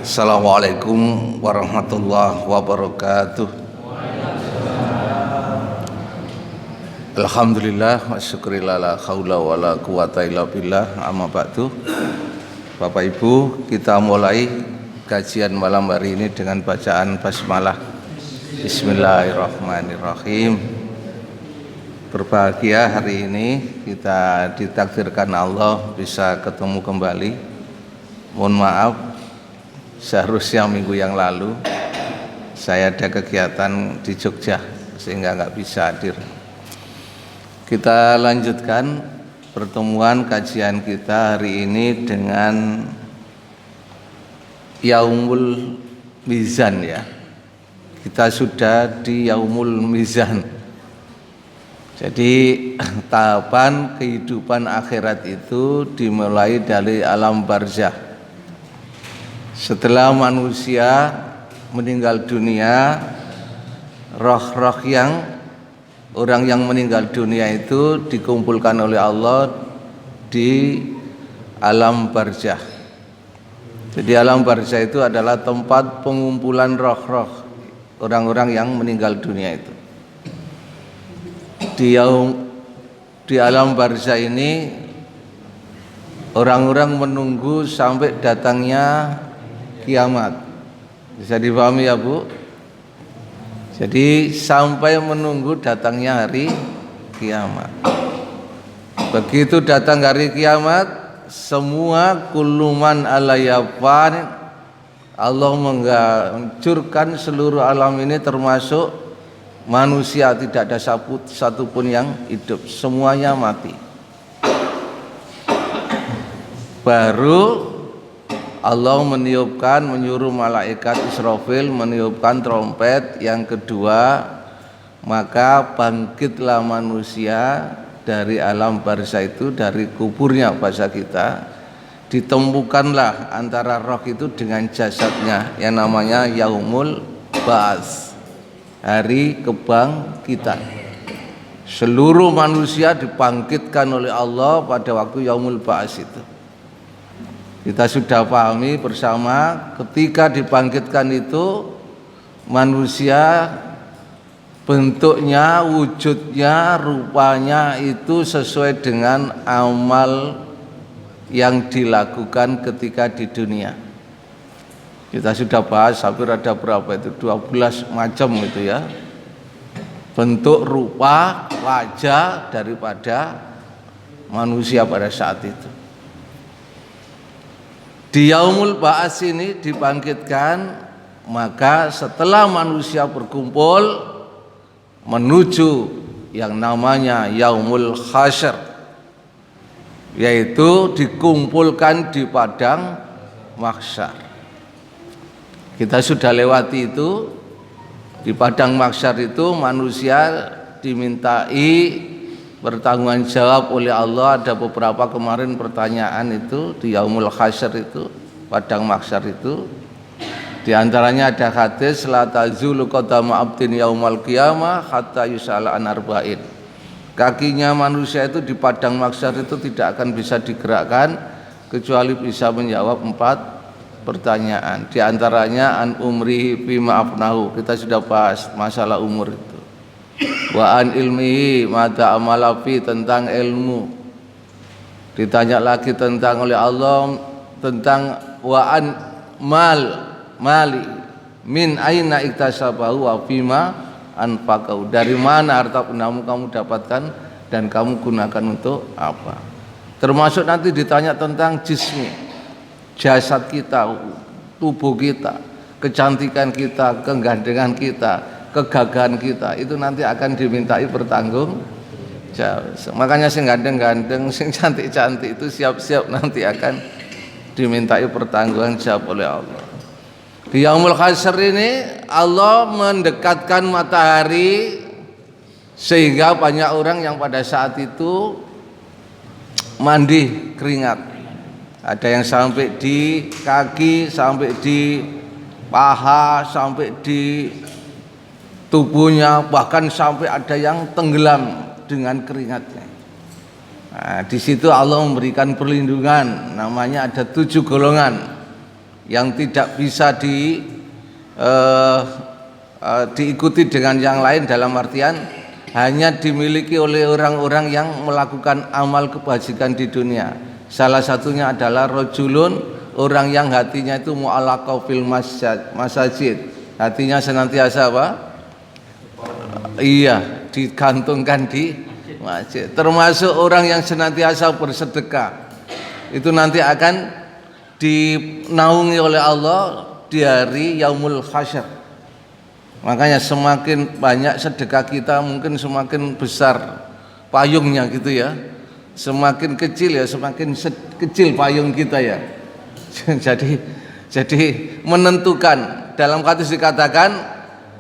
Assalamualaikum warahmatullahi wabarakatuh. Alhamdulillah wa syukurillah la haula wa la quwata illa billah, amma ba'du. Bapak Ibu, kita mulai kajian malam hari ini dengan bacaan basmalah. Bismillahirrahmanirrahim. Berbahagia hari ini kita ditakdirkan Allah bisa ketemu kembali. Mohon maaf, seharusnya minggu yang lalu saya ada kegiatan di Jogja sehingga nggak bisa hadir. Kita lanjutkan pertemuan kajian kita hari ini dengan Yaumul Mizan ya. Kita sudah di Yaumul Mizan. Jadi tahapan kehidupan akhirat itu dimulai dari alam barzakh. Setelah manusia meninggal dunia, roh-roh orang yang meninggal dunia itu dikumpulkan oleh Allah di alam barzakh. Jadi alam barzakh itu adalah tempat pengumpulan roh-roh orang-orang yang meninggal dunia itu. Di alam barzakh ini orang-orang menunggu sampai datangnya kiamat. Bisa dipahami ya Bu? Jadi sampai menunggu datangnya hari kiamat. Begitu datang hari kiamat, semua kuluman alayafan, Allah menghancurkan seluruh alam ini termasuk manusia, tidak ada satupun yang hidup, semuanya mati. Baru Allah menyuruh malaikat Israfil meniupkan trompet yang kedua, maka bangkitlah manusia dari alam barzakh itu, dari kuburnya bahasa kita, ditemukanlah antara roh itu dengan jasadnya yang namanya Yaumul Ba'ats, hari kebangkitan. Seluruh manusia dibangkitkan oleh Allah pada waktu Yaumul Ba'ats itu. Kita sudah pahami bersama, ketika dibangkitkan itu manusia bentuknya, wujudnya, rupanya itu sesuai dengan amal yang dilakukan ketika di dunia. Kita sudah bahas hampir ada berapa itu, 12 macam itu ya, bentuk, rupa, wajah daripada manusia pada saat itu. Di Yaumul Ba'ats ini dibangkitkan, maka setelah manusia berkumpul menuju yang namanya Yaumul Hasyr, yaitu dikumpulkan di padang mahsyar. Kita sudah lewati itu. Di padang mahsyar itu manusia dimintai bertanggung jawab oleh Allah. Ada beberapa kemarin pertanyaan itu di Yaumul Hasyr itu, padang mahsyar itu. Di antaranya ada hadis la tazulu qadamu abdin yaumal qiyamah hatta yus'ala an arba'in. Kakinya manusia itu di padang mahsyar itu tidak akan bisa digerakkan kecuali bisa menjawab 4 pertanyaan. Di antaranya an umri bima afnahu. Kita sudah bahas masalah umur itu. Wa an ilmihi mata amalafi, tentang ilmu. Ditanya lagi tentang oleh Allah tentang wa an mali min aina iktasabahu wa fima anfaqahu, dari mana harta bendamu kamu dapatkan dan kamu gunakan untuk apa. Termasuk nanti ditanya tentang jismi, jasad kita, tubuh kita, kecantikan kita, kegandengan kita, kegagahan kita, itu nanti akan dimintai pertanggung jawab. Makanya sing gandeng-gandeng, sing cantik-cantik itu siap-siap nanti akan dimintai pertanggungan jawab oleh Allah. Di Yaumul Hasyr ini Allah mendekatkan matahari sehingga banyak orang yang pada saat itu mandi keringat. Ada yang sampai di kaki, sampai di paha, sampai di tubuhnya, bahkan sampai ada yang tenggelam dengan keringatnya. Nah, di situ Allah memberikan perlindungan, namanya ada 7 golongan. yang tidak bisa diikuti dengan yang lain, dalam artian hanya dimiliki oleh orang-orang yang melakukan amal kebajikan di dunia. Salah satunya adalah rajulun, orang yang hatinya itu mu'allaqah fil masajid, hatinya senantiasa apa? Iya, digantungkan di masjid. Termasuk orang yang senantiasa bersedekah, itu nanti akan dinaungi oleh Allah di hari yaumul hasyr. Makanya semakin banyak sedekah kita, mungkin semakin besar payungnya gitu ya. Semakin kecil ya semakin kecil payung kita ya. Jadi menentukan, dalam hadis dikatakan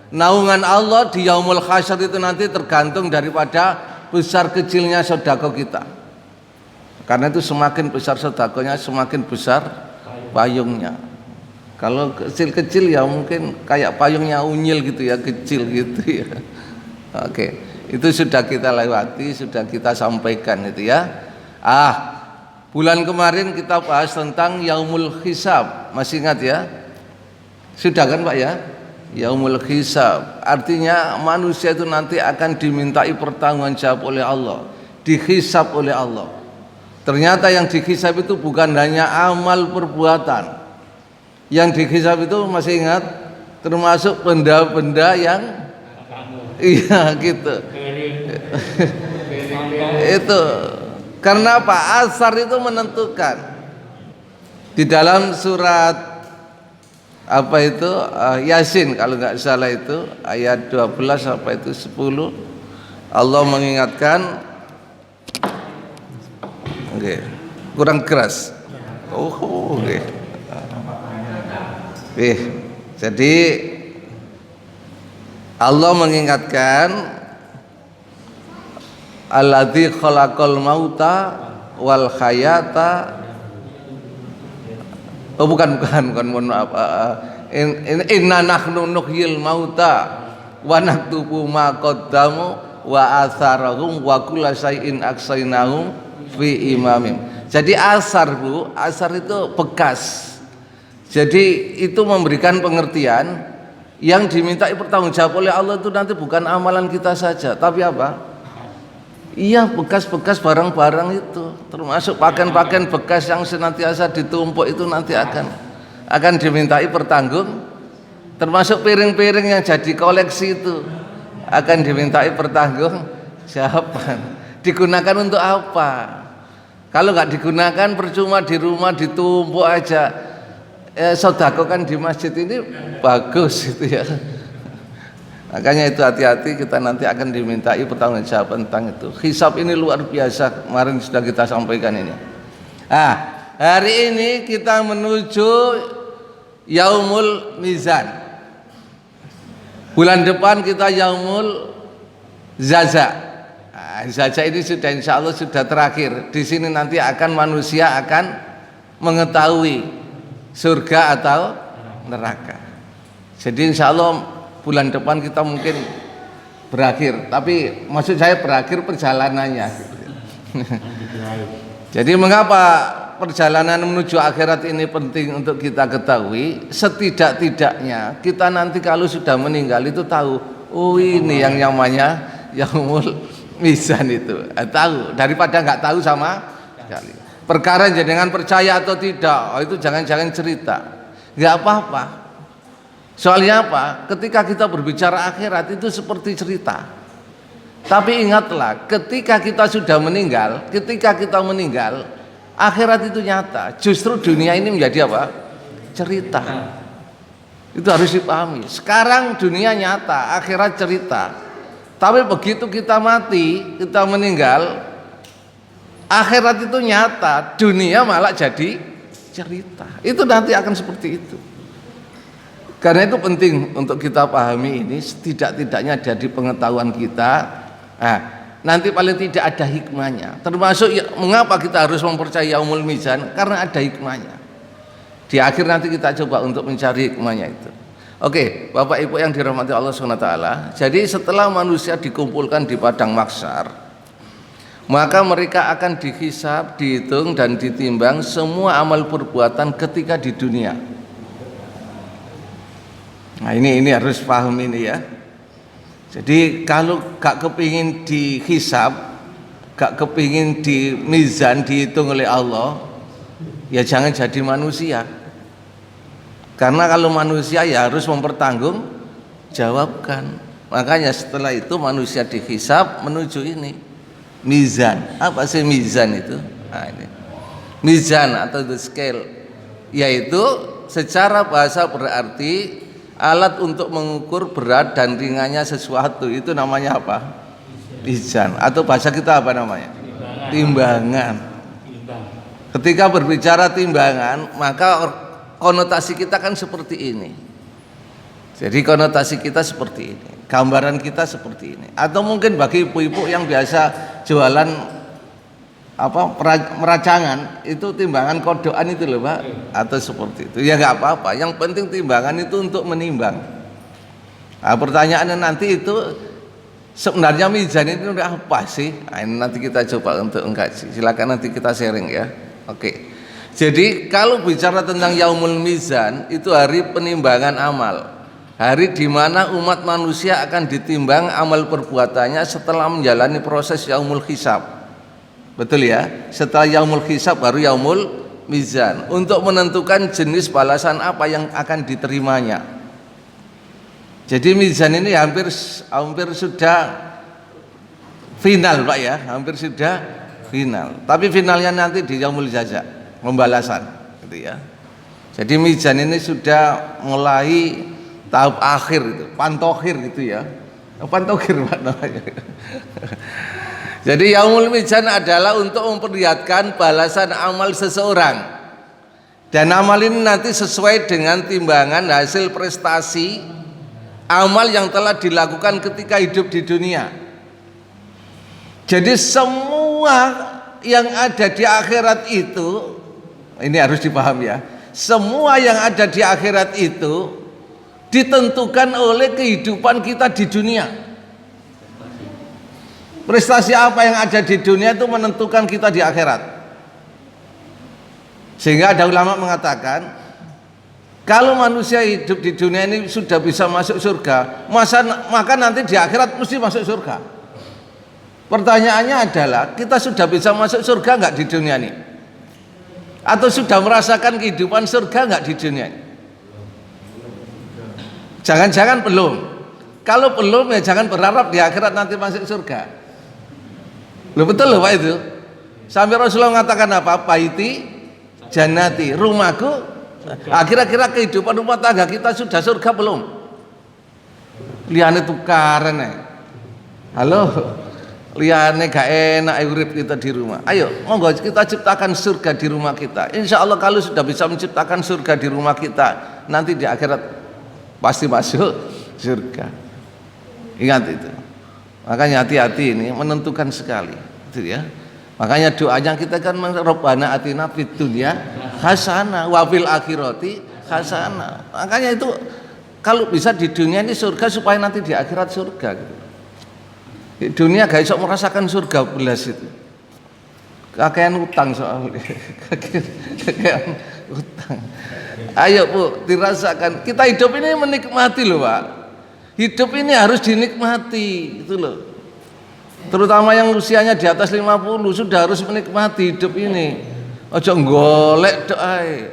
naungan Allah di yaumul hasyr itu nanti tergantung daripada besar kecilnya sedekah kita. Karena itu semakin besar sedekahnya semakin besar payungnya. Kalau kecil-kecil ya mungkin kayak payungnya unyil gitu ya, kecil gitu ya. Oke, itu sudah kita lewati, sudah kita sampaikan itu ya. Bulan kemarin kita bahas tentang yaumul hisab, masih ingat ya? Sudah kan Pak ya? Yaumul hisab artinya manusia itu nanti akan dimintai pertanggungjawaban oleh Allah, dihisab oleh Allah. Ternyata yang dihisab itu bukan hanya amal perbuatan. Yang dihisab itu masih ingat, termasuk benda-benda yang iya gitu. Itu karena apa? Asar itu menentukan. Di dalam surat apa itu Yasin kalau nggak salah itu ayat 12 apa itu 10, Allah mengingatkan, kurang keras. Jadi Allah mengingatkan alladzi khalaqal mauta wal hayata. Bukan, mohon maaf. Inna nahnu nuhyil mauta wa naktubu ma qaddamu wa atharahum wa kulla syai'in aksainahum fi imamim. Jadi asar Bu, asar itu bekas. Jadi itu memberikan pengertian yang dimintai pertanggungjawab oleh Allah itu nanti bukan amalan kita saja, tapi apa? Iya, bekas-bekas barang-barang itu, termasuk pakaian-pakaian bekas yang senantiasa ditumpuk itu nanti akan dimintai pertanggung. Termasuk piring-piring yang jadi koleksi itu akan dimintai pertanggungjawaban. Digunakan untuk apa? Kalau nggak digunakan percuma di rumah ditumpuk aja. Sedekah kan di masjid ini bagus itu ya. Makanya itu hati-hati, kita nanti akan dimintai pertanggungjawaban tentang itu. Hisab ini luar biasa, kemarin sudah kita sampaikan ini. Hari ini kita menuju yaumul mizan. Bulan depan kita yaumul zaza. Zaza ini sudah insya Allah sudah terakhir. Di sini nanti manusia akan mengetahui surga atau neraka. Jadi insya Allah bulan depan kita mungkin berakhir, tapi maksud saya berakhir perjalanannya. Jadi mengapa perjalanan menuju akhirat ini penting untuk kita ketahui? Setidak-tidaknya kita nanti kalau sudah meninggal itu tahu, oh ini yang namanya yaumul mizan itu. Tahu daripada nggak tahu sama sekali. Perkara jenengan percaya atau tidak, itu jangan-jangan cerita, nggak apa-apa. Soalnya apa? Ketika kita berbicara akhirat itu seperti cerita. Tapi ingatlah, ketika kita sudah meninggal, akhirat itu nyata. Justru dunia ini menjadi apa? Cerita. Itu harus dipahami. Sekarang dunia nyata, akhirat cerita. Tapi begitu kita mati, kita meninggal, akhirat itu nyata, dunia malah jadi cerita. Itu nanti akan seperti itu. Karena itu penting untuk kita pahami ini, setidak-tidaknya jadi pengetahuan kita. Nanti paling tidak ada hikmahnya. Termasuk mengapa kita harus mempercayai yaumul mizan, karena ada hikmahnya. Di akhir nanti kita coba untuk mencari hikmahnya itu. Oke, Bapak Ibu yang dirahmati Allah SWT. Jadi setelah manusia dikumpulkan di padang mahsyar, maka mereka akan dihisab, dihitung dan ditimbang semua amal perbuatan ketika di dunia. Nah ini harus paham ini ya. Jadi kalau gak kepingin dihisab, gak kepingin di mizan dihitung oleh Allah, ya jangan jadi manusia. Karena kalau manusia ya harus mempertanggungjawabkan. Makanya setelah itu manusia dihisab menuju ini mizan. Apa sih mizan itu? Nah, ini. Mizan atau the scale, yaitu secara bahasa berarti alat untuk mengukur berat dan ringannya sesuatu. Itu namanya apa? Mizan. Atau bahasa kita apa namanya? Timbangan. Ketika berbicara timbangan, maka konotasi kita kan seperti ini. Jadi konotasi kita seperti ini, gambaran kita seperti ini. Atau mungkin bagi ibu-ibu yang biasa jualan meracangan, itu timbangan kodokan itu loh Pak, atau seperti itu. Ya nggak apa-apa, yang penting timbangan itu untuk menimbang. Nah, pertanyaannya nanti itu sebenarnya mizan itu udah apa sih? Nah, ini nanti kita coba untuk mengkaji. Silakan nanti kita sharing ya. Oke. Jadi kalau bicara tentang yaumul mizan, itu hari penimbangan amal. Hari di mana umat manusia akan ditimbang amal perbuatannya setelah menjalani proses yaumul hisab. Betul ya? Setelah yaumul hisab baru yaumul mizan, untuk menentukan jenis balasan apa yang akan diterimanya. Jadi mizan ini hampir sudah final Pak ya, hampir sudah final. Tapi finalnya nanti di yaumul jaza, pembalasan gitu ya. Jadi mizan ini sudah mulai tahap akhir itu, pantokhir gitu ya. Pantokhir Pak namanya. Jadi yaumul mizan adalah untuk memperlihatkan balasan amal seseorang. Dan amal ini nanti sesuai dengan timbangan hasil prestasi amal yang telah dilakukan ketika hidup di dunia. Jadi semua yang ada di akhirat itu, ini harus dipahami ya, semua yang ada di akhirat itu ditentukan oleh kehidupan kita di dunia. Prestasi apa yang ada di dunia itu menentukan kita di akhirat. Sehingga ada ulama mengatakan, kalau manusia hidup di dunia ini sudah bisa masuk surga, maka nanti di akhirat mesti masuk surga. Pertanyaannya adalah, kita sudah bisa masuk surga nggak di dunia ini? Atau sudah merasakan kehidupan surga nggak di dunia ini? Jangan-jangan belum. Kalau belum ya jangan berharap di akhirat nanti masuk surga. Loh betul loh Pak itu. Sampai Rasulullah mengatakan apa? Baiti jannati, rumahku. Kira-kira kehidupan rumah tangga kita sudah surga belum? Liane tukaran ya. Halo. Liane gak enak urip kita di rumah. Ayo, monggo kita ciptakan surga di rumah kita. Insya Allah kalau sudah bisa menciptakan surga di rumah kita, nanti di akhirat pasti masuk surga. Ingat itu. Makanya hati-hati ini menentukan sekali, gitu ya. Makanya doanya kita kan Rabbana atina fid dunya hasanah wa fil akhirati hasanah. Makanya itu kalau bisa di dunia ini surga supaya nanti di akhirat surga gitu. Di dunia gak iso merasakan surga belas itu. Kakean utang soalnya. Kakean utang. Ayo Bu, dirasakan. Kita hidup ini menikmati loh Pak. Hidup ini harus dinikmati gitu loh. Terutama yang usianya di atas 50 sudah harus menikmati hidup ini. Ojo golek doai.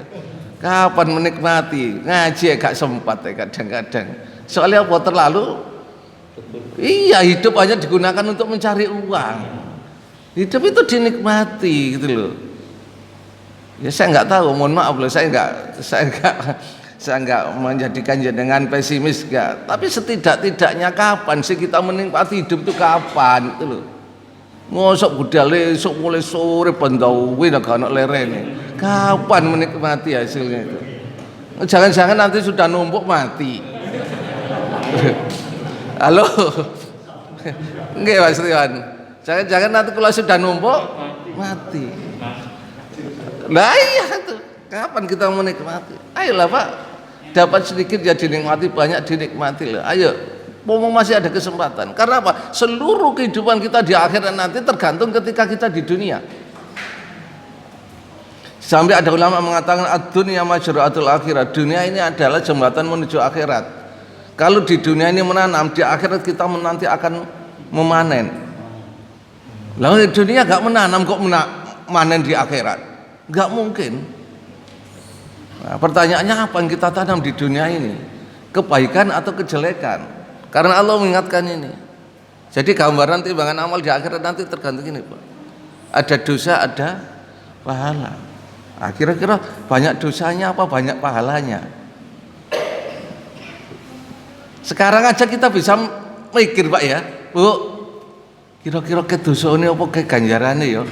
Kapan menikmati? Ngaji gak sempat ya kadang-kadang. Soalnya apa terlalu? Iya, hidup hanya digunakan untuk mencari uang. Hidup itu dinikmati gitu loh. Ya saya nggak tahu, mohon maaf loh, saya nggak menjadikan jenengan pesimis enggak, tapi setidak-tidaknya kapan sih kita menikmati hidup itu kapan itu loh. Mosok budale esuk mulai sore bentau wih gak ono lerene. Kapan menikmati hasilnya itu? Jangan-jangan nanti sudah numpuk mati. Halo. Nggih Mas Riwan. Jangan-jangan nanti kalau sudah numpuk mati. Lah iya tuh. Kapan kita menikmati? Ayolah Pak, dapat sedikit ya dinikmati, banyak dinikmati lah. Ayo, ngomong masih ada kesempatan. Karena apa? Seluruh kehidupan kita di akhirat nanti tergantung ketika kita di dunia. Sampai ada ulama mengatakan ad-dunya majra'atul akhirat. Dunia ini adalah jembatan menuju akhirat. Kalau di dunia ini menanam, di akhirat kita nanti akan memanen. Lalu di dunia gak menanam kok manen di akhirat? Gak mungkin. Nah, pertanyaannya apa yang kita tanam di dunia ini? Kebaikan atau kejelekan? Karena Allah mengingatkan ini. Jadi gambaran timbangan amal di akhirat nanti tergantung ini, Pak. Ada dosa, ada pahala. Nah, kira-kira banyak dosanya apa banyak pahalanya? Sekarang aja kita bisa mikir, Pak ya, Bu. Kira-kira ke dosa ini apa ke ganjarannya ya?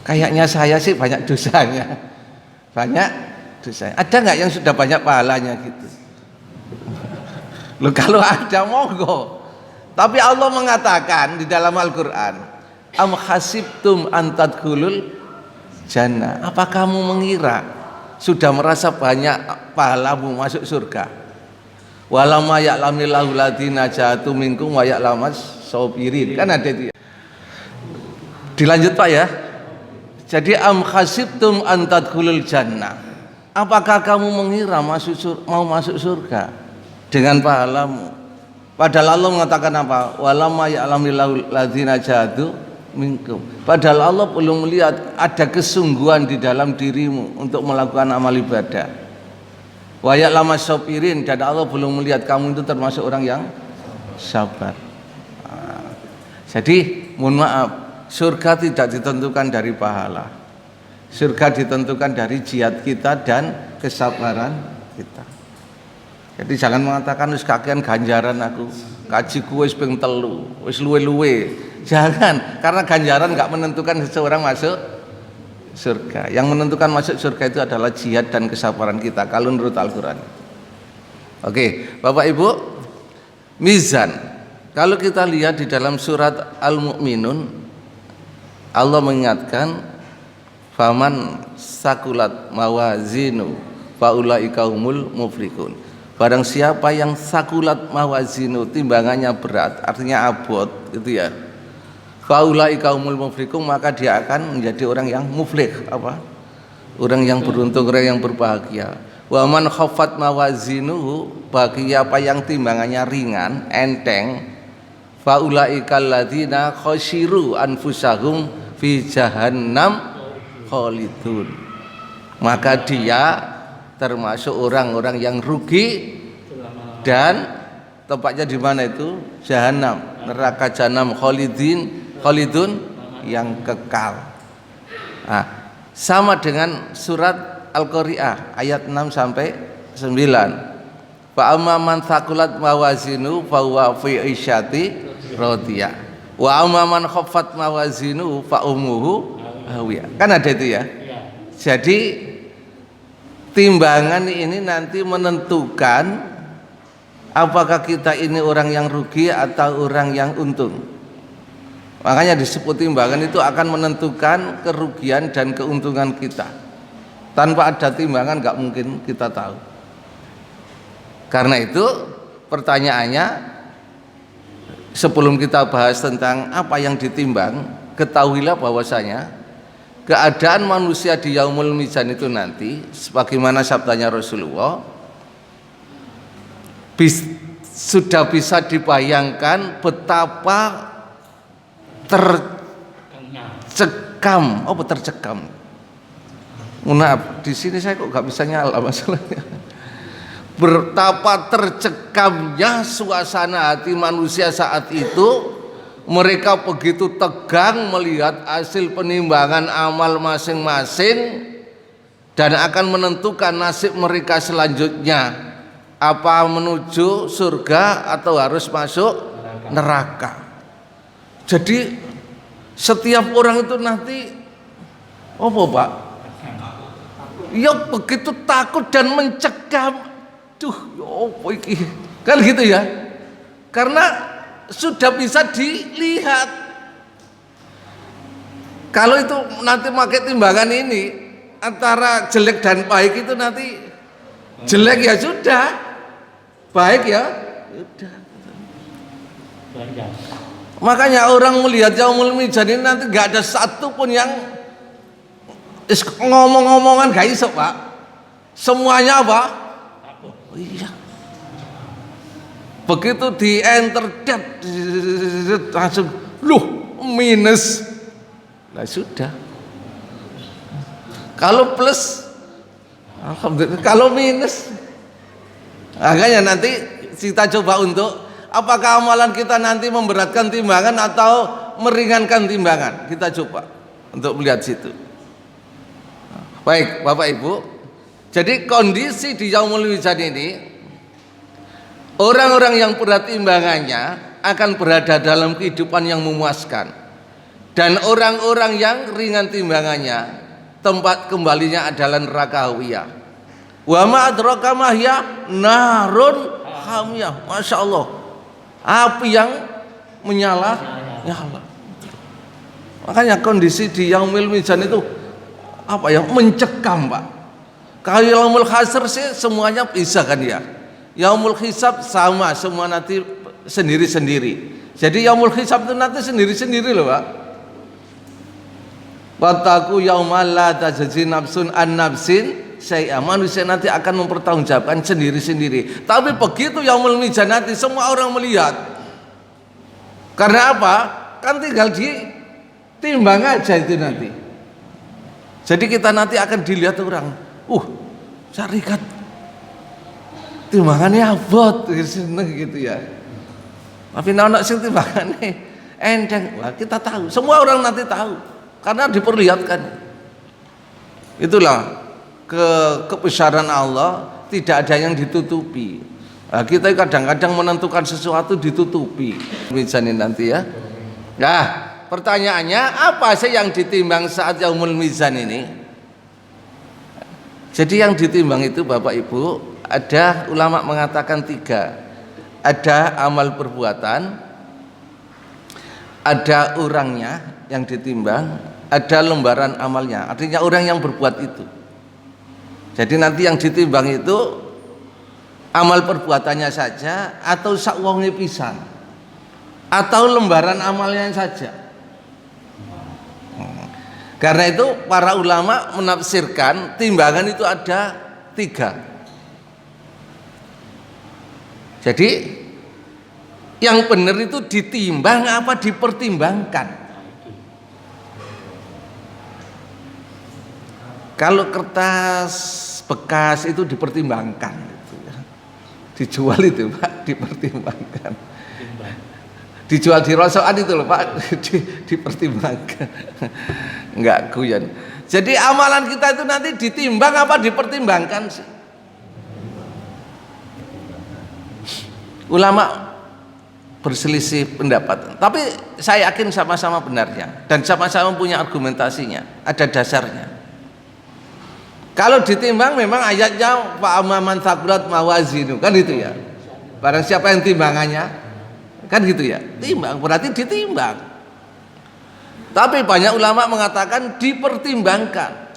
Kayaknya saya sih banyak dosanya. Banyak dosanya. Ada nggak yang sudah banyak pahalanya gitu? Loh, kalau ada monggo. Tapi Allah mengatakan di dalam Al-Qur'an, am hasibtum an tadkhulul jannah. Apa kamu mengira sudah merasa banyak pahalamu masuk surga? Walama ya'lamillahu ladina jahatu minkum wa ya'lamas sabirin. Kan ada itu. Dilanjut Pak ya. Jadi am hasibtum an tadkhulul jannah. Apakah kamu mengira mau masuk surga dengan pahalamu? Padahal Allah mengatakan apa? Walama ya'lamillahu ladina jahatu minkum. Padahal Allah belum melihat ada kesungguhan di dalam dirimu untuk melakukan amal ibadah. Wa ya'lamas sabirin, dan Allah belum melihat kamu itu termasuk orang yang sabar. Jadi mohon maaf, surga tidak ditentukan dari pahala. Surga ditentukan dari jihad kita dan kesabaran kita. Jadi jangan mengatakan wis kakean ganjaran aku, kajiku wis ping 3, wis luwe-luwe. Jangan, karena ganjaran enggak menentukan seseorang masuk surga. Yang menentukan masuk surga itu adalah jihad dan kesabaran kita kalau menurut Al-Qur'an. Oke, Bapak Ibu, mizan. Kalau kita lihat di dalam surat Al-Mu'minun, Allah mengingatkan faman sakulat mawazinu faulaika humul muflihun. Barang siapa yang sakulat mawazinu, timbangannya berat, artinya abot gitu ya. Faulaika humul muflihun, maka dia akan menjadi orang yang muflih, apa? Orang yang beruntung, orang yang berbahagia. Wa man khaffat mawazinuhu, bagi apa yang timbangannya ringan, enteng, faulaikal ladzina khasyiru anfusahum fi jahannam khalidun. Maka dia termasuk orang-orang yang rugi dan tempatnya di mana itu? Jahanam, neraka jahanam khalidun yang kekal. Nah, sama dengan surat Al-Qari'ah ayat 6 sampai 9. Fa amma man thaqulat mawazinu fa huwa fi 'isyati radiyah. Wa amma man khaffat mawazinu fa ummuhu hawiyah. Kan ada itu ya. Jadi timbangan ini nanti menentukan apakah kita ini orang yang rugi atau orang yang untung. Makanya disebut timbangan itu akan menentukan kerugian dan keuntungan kita. Tanpa ada timbangan nggak mungkin kita tahu. Karena itu pertanyaannya, sebelum kita bahas tentang apa yang ditimbang, ketahuilah bahwasanya keadaan manusia di yaumul mizan itu nanti, sebagaimana sabdanya Rasulullah, sudah bisa dibayangkan betapa tercekam. Oh, tercekam. Maaf, di sini saya kok nggak bisa nyala masalahnya. Betapa tercekamnya suasana hati manusia saat itu. Mereka begitu tegang melihat hasil penimbangan amal masing-masing dan akan menentukan nasib mereka selanjutnya, apa menuju surga atau harus masuk neraka. Jadi setiap orang itu nanti apa Pak? Ya begitu takut dan mencekam. Duh, apa iki? Kan gitu ya. Karena sudah bisa dilihat. Kalau itu nanti pakai timbangan ini antara jelek dan baik, itu nanti jelek ya sudah, baik ya sudah. Makanya orang melihat yaumul mizan ini nanti nggak ada satu pun yang ngomong-ngomongan gak iso Pak. Semuanya apa? Oh, iya. Begitu di enter langsung minus. Nah sudah. Kalau plus, alhamdulillah. Kalau minus, makanya nanti kita coba untuk apakah amalan kita nanti memberatkan timbangan atau meringankan timbangan. Kita coba untuk melihat situ. Baik, Bapak Ibu. Jadi kondisi di Yaumul Mizan ini, orang-orang yang berat timbangannya akan berada dalam kehidupan yang memuaskan, dan orang-orang yang ringan timbangannya tempat kembalinya adalah neraka hawiyah. Wa ma adraka ma hiya narun hamiyah. Masya Allah, api yang menyala. Makanya kondisi di Yaumul Mizan itu apa ya, mencekam Pak. Kalau Yaumul Hasr sih semuanya bisa kan ya. Yaumul Hisab sama, semua nanti sendiri-sendiri. Jadi Yaumul Hisab itu nanti sendiri-sendiri loh Pak. Wattaqu yaumal la tajzi nafsun an nafsin syai'a. Manusia nanti akan mempertanggungjawabkan sendiri-sendiri. Tapi begitu Yaumul Mizan nanti semua orang melihat. Karena apa? Kan tinggal ditimbang aja itu nanti. Jadi kita nanti akan dilihat orang, syarikat timbangannya abot gitu ya. Tapi anak sing timbangannya enteng, wah kita tahu. Semua orang nanti tahu karena diperlihatkan. Itulah kebesaran Allah, tidak ada yang ditutupi. Nah, kita kadang-kadang menentukan sesuatu ditutupi. Mizan nanti ya. Nah, pertanyaannya apa sih yang ditimbang saat Yaumul Mizan ini? Jadi yang ditimbang itu Bapak Ibu, ada ulama mengatakan 3. Ada amal perbuatan, ada orangnya yang ditimbang, ada lembaran amalnya. Artinya orang yang berbuat itu. Jadi nanti yang ditimbang itu amal perbuatannya saja, atau sak wonge pisan, atau lembaran amalnya saja. Karena itu para ulama menafsirkan timbangan itu ada 3. Jadi yang benar itu ditimbang apa dipertimbangkan. Kalau kertas bekas itu dipertimbangkan, dijual itu Pak, dipertimbangkan. Dijual di rosokan itu loh Pak, dipertimbangkan. Enggak guyon. Jadi amalan kita itu nanti ditimbang apa dipertimbangkan sih? Ulama berselisih pendapat, tapi saya yakin sama-sama benarnya dan sama-sama punya argumentasinya, ada dasarnya. Kalau ditimbang memang ayatnya fa amman thaqulat mawazinu, kan gitu ya. Barang siapa yang timbangannya, kan gitu ya, timbang berarti ditimbang. Tapi banyak ulama mengatakan dipertimbangkan.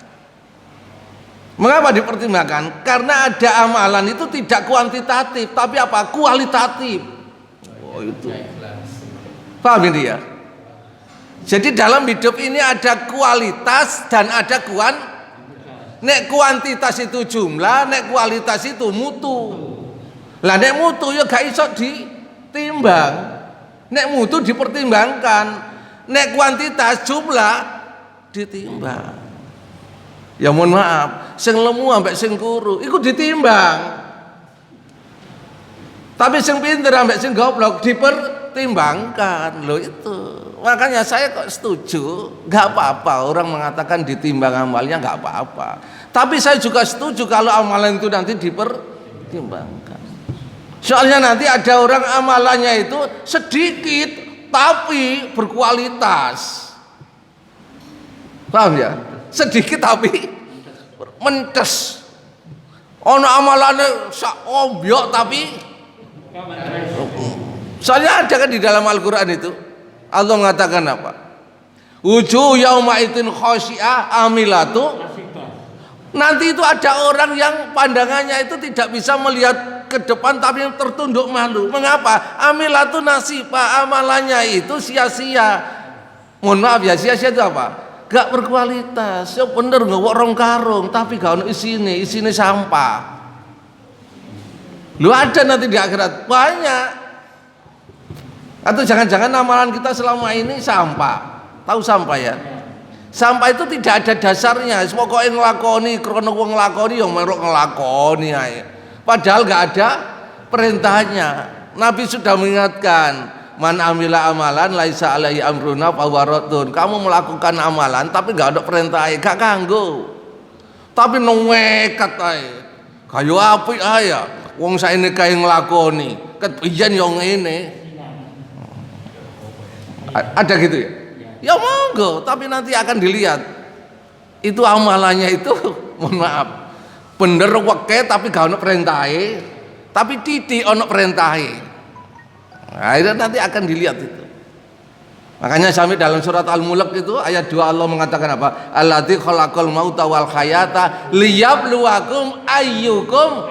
Mengapa dipertimbangkan? Karena ada amalan itu tidak kuantitatif, tapi apa? Kualitatif. Oh itu. Paham ini ya? Jadi dalam hidup ini ada kualitas dan ada nek kuantitas itu jumlah, nek kualitas itu mutu. Lah nek mutu ya gak iso ditimbang. Nek mutu dipertimbangkan, nek kuantitas jumlah ditimbang. Ya mohon maaf, sing lemu ambek sing kuru iku ditimbang. Tapi sing pinter ambek sing goblok dipertimbangkan. Loh itu. Makanya saya kok setuju, nggak apa-apa orang mengatakan ditimbang amalnya, nggak apa-apa. Tapi saya juga setuju kalau amalan itu nanti dipertimbangkan. Soalnya nanti ada orang amalannya itu sedikit tapi berkualitas. Paham ya? Sedikit tapi mentes. Ono amalannya sak ombyok tapi soalnya ada kan di dalam Al-Qur'an itu Allah mengatakan apa? Wujuh yauma itin khosyi'ah amilatu. Nanti itu ada orang yang pandangannya itu tidak bisa melihat ke depan tapi tertunduk malu. Mengapa? Amilatu nasibah, amalannya itu sia-sia. Mohon maaf ya, sia-sia itu apa? Gak berkualitas. Ya bener ngewok rong karung tapi gak ono isine sampah. Lu ada nanti di akhirat banyak. Atau jangan-jangan amalan kita selama ini sampah. Tahu sampah ya? Sampah itu tidak ada dasarnya. Pokoknya ngelakoni, krono wong ngelakoni, yang merok ngelakoni aja. Padahal nggak ada perintahnya. Nabi sudah mengingatkan, man amila amalan laisa alaihi amruna fawaratun. Kamu melakukan amalan tapi nggak ada perintahnya, gak kanggo. Tapi nekat aja. Kayu apik aja. Wong saene kae ngelakoni, ket pijen yang ini. Ada gitu ya? Ya monggo, tapi nanti akan dilihat itu amalannya itu, mohon maaf, bener weke tapi gak ono perintahe, tapi titik ono perintahe. Nah, itu nanti akan dilihat itu. Makanya sampai dalam surat Al-Mulk itu ayat 2 Allah mengatakan apa? Alladzi khalaqal mauta wal hayata liyabluwakum ayyukum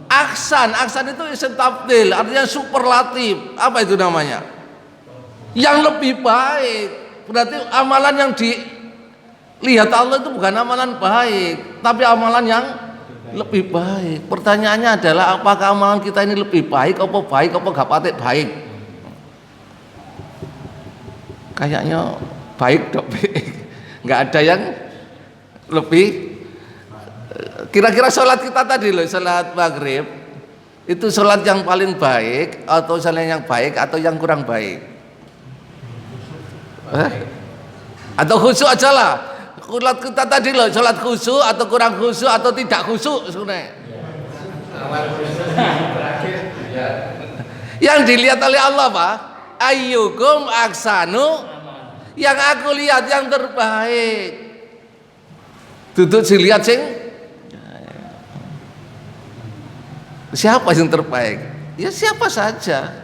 ahsan. Ahsan itu isim tafdhil, artinya superlatif. Apa itu namanya? Yang lebih baik. Berarti amalan yang dilihat Allah itu bukan amalan baik, tapi amalan yang lebih baik. Pertanyaannya adalah apakah amalan kita ini lebih baik apa gak patek baik? Kayaknya baik dok, nggak ada yang lebih. Kira-kira sholat kita tadi loh, sholat maghrib itu sholat yang paling baik atau sholat yang baik atau yang kurang baik? Atau khusyuk aja lah. Sholat kita tadi loh, sholat khusyuk atau kurang khusyuk atau tidak khusyuk sebenarnya. Yang dilihat oleh Allah Pak, ayyukum aksanu, yang aku lihat yang terbaik. Duduk dilihat sing siapa yang terbaik? Ya siapa saja.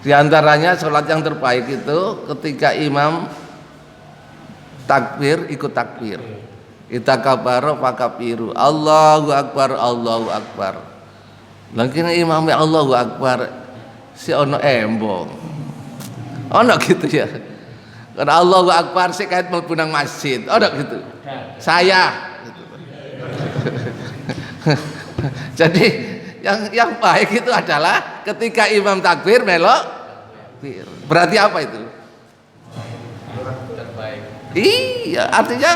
Di antaranya sholat yang terbaik itu ketika imam takbir ikut takbir. Ita kabaro fakabiru. Allahu akbar, Allahu akbar. Lagi imamnya Allahu akbar, si ono embong. Ono gitu ya. Karena Allahu akbar si kait mlebu nang masjid. Ono gitu. Saya gitu. Jadi yang baik itu adalah ketika imam takbir melok. Berarti apa itu? Iya, artinya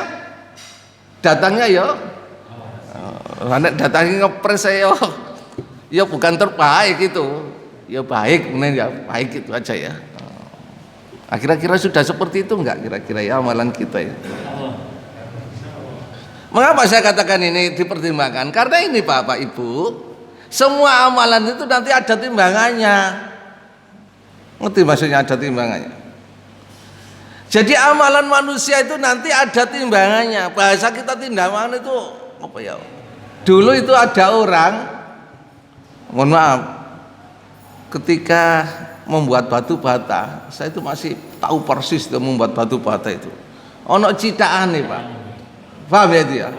datangnya ya. Datangnya ngepres ya bukan terbaik itu. Ya baik, kemudian ya baik itu aja ya. Kira-kira sudah seperti itu enggak kira-kira ya amalan kita ya? Mengapa saya katakan ini dipertimbangkan? Karena ini Bapak Ibu, semua amalan itu nanti ada timbangannya. Ngerti maksudnya ada timbangannya? Jadi amalan manusia itu nanti ada timbangannya. Bahasa kita timbangan itu apa ya? Dulu itu ada orang, mohon maaf, ketika membuat batu bata, saya itu masih tahu persis itu membuat batu bata itu. Ono citaan nih Pak, paham ya itu ya?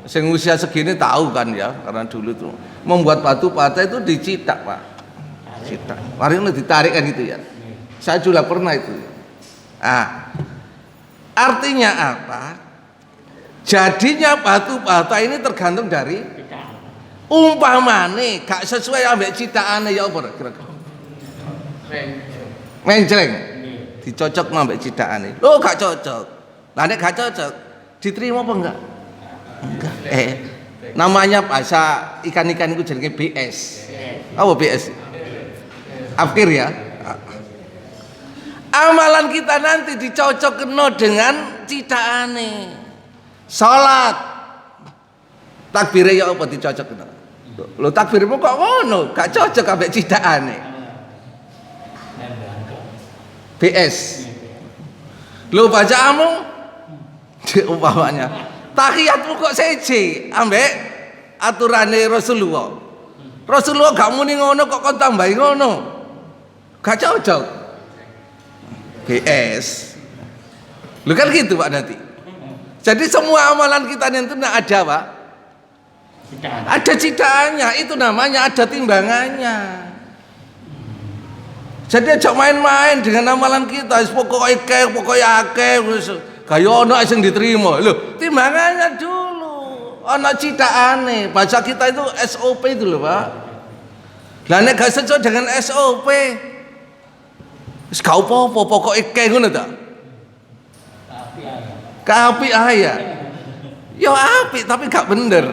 Sing usia segini tahu kan ya, karena dulu itu membuat batu bata itu dicitak Pak, citak. Mari ditarik kan itu ya. Saya juga pernah itu. Artinya apa? Jadinya batu bata ini tergantung dari umpamane gak sesuai ambek citaane ya apa kira-kira? Mencreng. Dicocok ambek citaane. Loh gak cocok. Lah nek gak cocok, diterima apa enggak? Enggak. Namanya bahasa ikan-ikan itu jenenge BS. Apa BS? Afkir ya. Amalan kita nanti dicocok kena dengan citaane. Salat. Takbire ya apa dicocok kena? Lho takbirmu kok ngono? Gak cocok ambek citaane. BS. Lho bacaanmu umpamanya tahiyatmu kok seje ambek aturane Rasulullah. Rasulullah gak muni ngono kok kon tambahi ngono. Gak cocok. BS. Lu kan gitu Pak nanti. Jadi semua amalan kita itu ada Pak. Ada citaannya, itu namanya ada timbangannya. Jadi aja main-main dengan amalan kita. Pokoknya akeh kaya ono sing diterima. Lho, timbangannya dulu. Ono citaane. Baca kita itu SOP itu loh, Pak. Lah nek gak sesuai dengan SOP, Wis gak apa-apa pokoke kae ngono ta. Kapi aya. Ya apik tapi gak bener.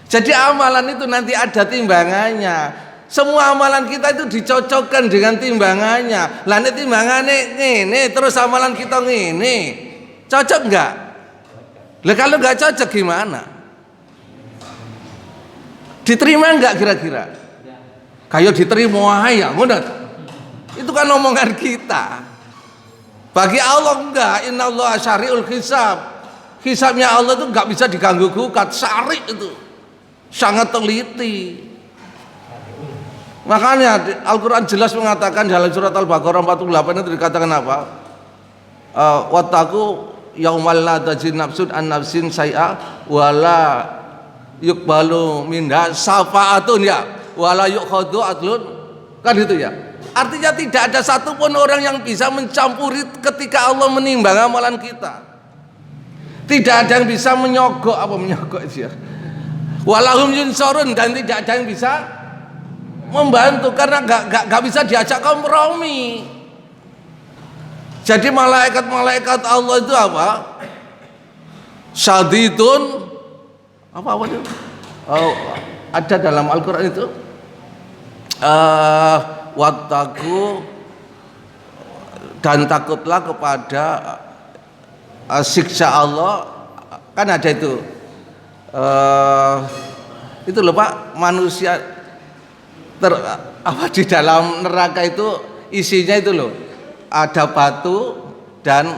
Jadi amalan itu nanti ada timbangannya. Semua amalan kita itu dicocokkan dengan timbangannya. Lah nek timbangane ngene terus amalan kita ngene. Cocok enggak? Lah kalau enggak cocok gimana? Diterima enggak kira-kira? Kayak diterima aja, ngono. Itu kan omongan kita. Bagi Allah enggak, innallaha syari'ul hisab. Hisabnya Allah itu enggak bisa diganggu gugat, syari itu. Sangat teliti. Makanya Al-Quran jelas mengatakan dalam surat Al-Baqarah 48 itu dikatakan apa? Wattaqu yaumal la tajzi nafsun an nafsin syai'a wala yuqbalu minha syafa'atun ya wala yukhadhu adlun, kan itu ya. Artinya tidak ada satupun orang yang bisa mencampuri ketika Allah menimbang amalan kita. Tidak ada yang bisa menyogok itu ya. Walahum yunsurun, dan tidak ada yang bisa membantu karena gak bisa diajak kompromi. Jadi malaikat Allah itu apa? Syadidun apa itu? Oh, ada dalam Al-Quran itu wattaqu, dan takutlah kepada siksa Allah, kan ada itu loh Pak, manusia di dalam neraka itu isinya itu loh, ada batu dan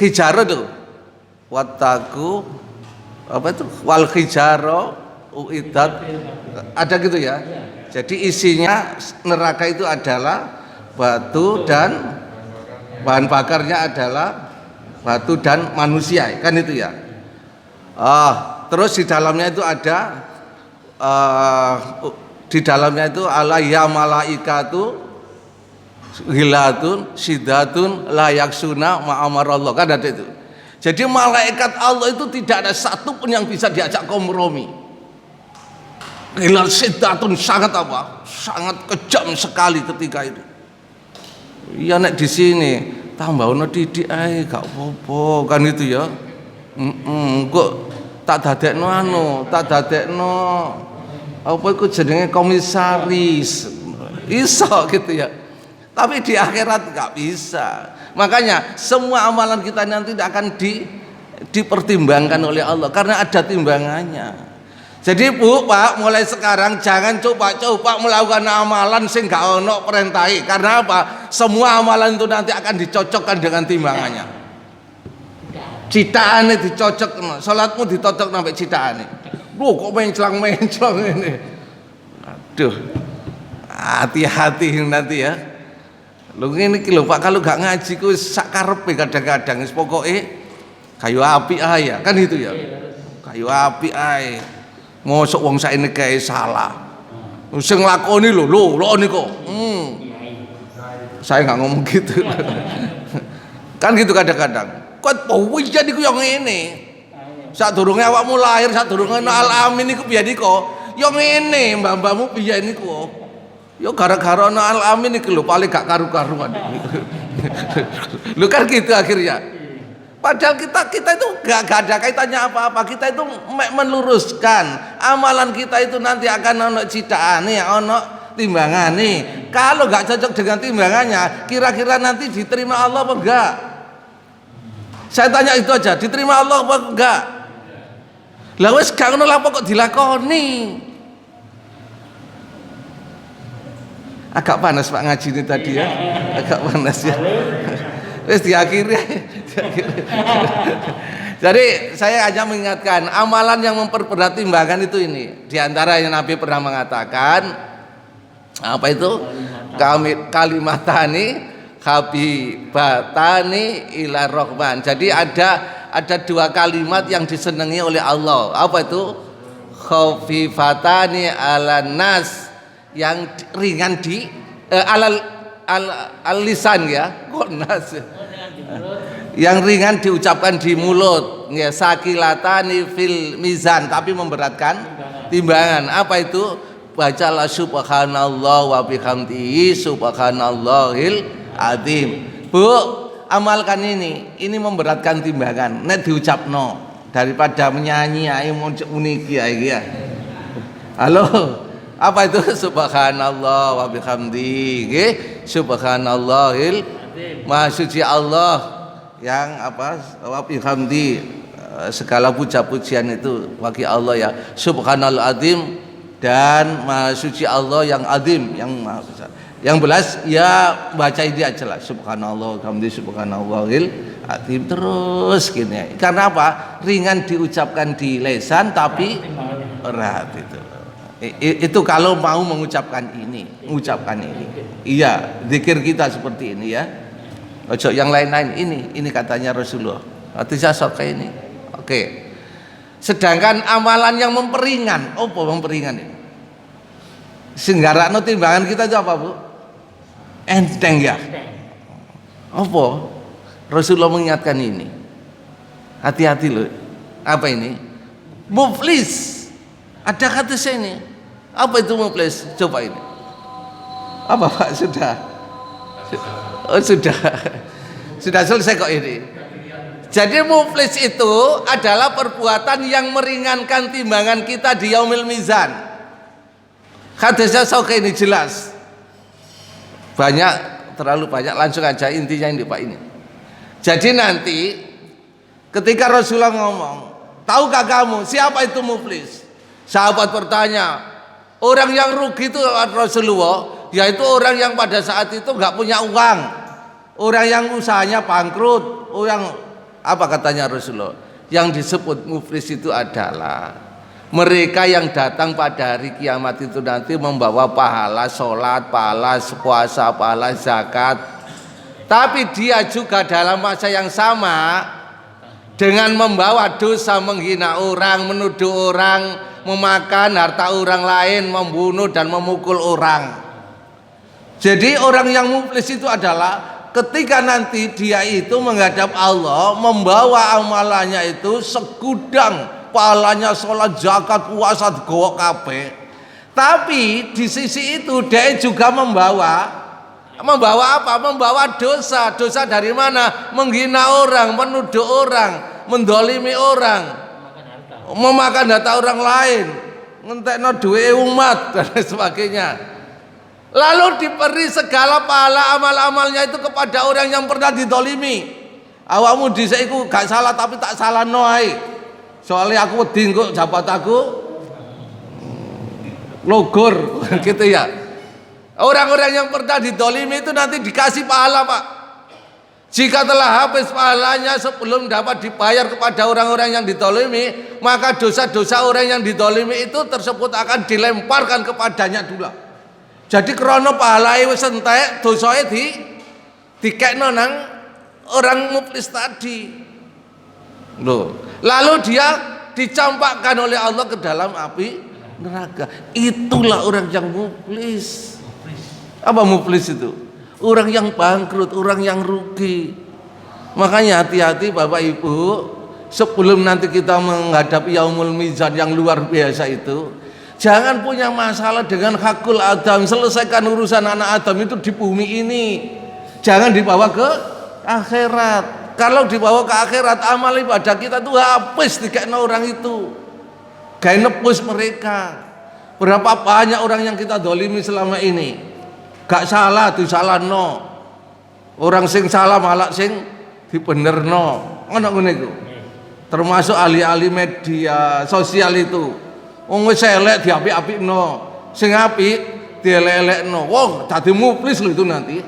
hijaro tuh, wattaqu apa itu wal hijaro uiddat, ada gitu ya. Jadi isinya neraka itu adalah batu dan bahan bakarnya adalah batu dan manusia, kan itu ya. Terus di dalamnya itu ada di dalamnya itu alayya malaikatu hilatun sidatun layaksuna ma'amarallah, kan ada itu. Jadi malaikat Allah itu tidak ada satu pun yang bisa diajak kompromi. Hilal sidatun sangat apa? Sangat kejam sekali ketika itu. Ya nek di sini tambahno didik ae gak apa-apa, kan itu ya. Kok tak dadekno apa itu jenenge komisaris, iso gitu ya. Tapi di akhirat nggak bisa. Makanya semua amalan kita nanti akan dipertimbangkan oleh Allah karena ada timbangannya. Jadi Bu, Pak, mulai sekarang jangan coba-coba melakukan amalan sing gak ono perintahi. Karena apa? Semua amalan itu nanti akan dicocokkan dengan timbangannya. Citaane dicocok, salatmu dicocok sampai citaane. Loh kok menclang ini. Aduh, hati-hati nanti ya. Loh ini lho Pak, kalau gak ngaji ku sak karepe kadang-kadang wis pokoke kayu api ae, kan itu ya. Kayu api ae. Mosok wong saiki kae salah. Sing nglakoni lho niku. Saya nggak ngomong gitu. Kan gitu kadang-kadang. Kok powi jadi ku yo ngene. Sadurunge awakmu lahir, sadurunge al-amin niku piye niku? Yo ngene, mbah-mbahmu piye niku? Yo gara-gara ana al-amin iki lho paling gak karu-karuan. Lho kan gitu akhirnya. Padahal kita itu gak ada kaitannya apa-apa. Kita itu meluruskan amalan kita itu nanti akan ono citaane, ono timbangane. Kalau gak cocok dengan timbangannya, kira-kira nanti diterima Allah apa enggak? Saya tanya itu aja, diterima Allah apa enggak? Lah wis gak ngono lha kok dilakoni. Agak panas Pak ngaji ini tadi ya. Agak panas ya. Wis diakhiri. Jadi saya hanya mengingatkan amalan yang memperberat timbangan itu ini. Di antara yang Nabi pernah mengatakan apa itu? Kalimatani habibatani ila rahman. Jadi ada dua kalimat yang disenangi oleh Allah. Apa itu? Khafifatani ala nas, yang ringan di al-lisan ya. Kok nas? Yang ringan diucapkan di mulut, ya, sakilatani fil mizan, tapi memberatkan timbangan. Apa itu? bacalah subhanallah wa bihamdihi subhanallahil azim. Bu, amalkan ini memberatkan timbangan nek diucapno daripada menyanyi ae muniki ae ya. Halo, apa itu subhanallah wa bihamdihi nggih subhanallahil maha suci Allah yang apa wa bihamdi segala puja-pujian itu bagi Allah ya subhanal azim dan maha suci Allah yang azim yang maha besar. Yang belas ya baca ini aja lah subhanallah hamdi subhanallahil azim terus gini. Karena apa? Ringan diucapkan di lisan tapi berat itu. Itu kalau mau mengucapkan ini. Iya, zikir kita seperti ini ya. Ojo yang lain-lain ini katanya Rasulullah. Tidak sok ini. Oke. Sedangkan amalan yang memperingan, apa memperingan ini? Senggarakno timbangan kita itu apa, Bu? Enteng ya. Apa? Rasulullah mengingatkan ini. Hati-hati loh. Apa ini? Muflis. Ada kata sini. Apa itu muflis? Coba ini. Apa Pak? Sudah. Oh, sudah. Sudah selesai kok ini. Jadi muflis itu adalah perbuatan yang meringankan timbangan kita di yaumil mizan. Hadisnya sok ini jelas. Banyak, terlalu banyak, langsung aja intinya ini Pak ini. Jadi nanti ketika Rasulullah ngomong, tahukah kamu siapa itu muflis? Sahabat bertanya, orang yang rugi itu Rasulullah, yaitu orang yang pada saat itu nggak punya uang, orang yang usahanya bangkrut, orang apa katanya Rasulullah? Yang disebut muflis itu adalah mereka yang datang pada hari kiamat itu nanti membawa pahala sholat, pahala puasa, pahala zakat. Tapi dia juga dalam masa yang sama dengan membawa dosa, menghina orang, menuduh orang, memakan harta orang lain, membunuh dan memukul orang. Jadi orang yang muflis itu adalah ketika nanti dia itu menghadap Allah membawa amalannya itu segudang, pahalanya sholat, zakat, puasa, gowo kabeh. Tapi di sisi itu dia juga membawa apa? Membawa dosa. Dosa dari mana? Menghina orang, menuduh orang, mendolimi orang, memakan harta orang lain, ngentekno duwe umat dan sebagainya. Lalu diberi segala pahala amal-amalnya itu kepada orang yang pernah didolimi. Awakmu dhisik iku gak salah tapi tak salah noai. Soalnya aku wedi kok jabat aku logor gitu ya. Orang-orang yang pernah didolimi itu nanti dikasih pahala Pak. Jika telah habis pahalanya sebelum dapat dibayar kepada orang-orang yang didolimi, maka dosa-dosa orang yang didolimi itu tersebut akan dilemparkan kepadanya dulu. Jadi krono pahalai wis entek, dosae dikekno nang orang muflis tadi. Loh, lalu dia dicampakkan oleh Allah ke dalam api neraka. Itulah orang yang muflis. Apa muflis itu? Orang yang bangkrut, orang yang rugi. Makanya hati-hati Bapak Ibu, sebelum nanti kita menghadapi yaumul mizan yang luar biasa itu, jangan punya masalah dengan hakul adam. Selesaikan urusan anak Adam itu di bumi ini. Jangan dibawa ke akhirat. Kalau dibawa ke akhirat, amal ibadah kita tuh habis dikekno orang itu. Gak nepus mereka. Berapa banyak orang yang kita dolimi selama ini. Gak salah, disalahno. Orang sing salah malah sing dibenerno. Ngono ngene iku. Termasuk ahli-ahli media sosial itu. Wong wis elek diapik-apikno, sing apik dielek-elekno. Wah, dadi muflis lho itu nanti.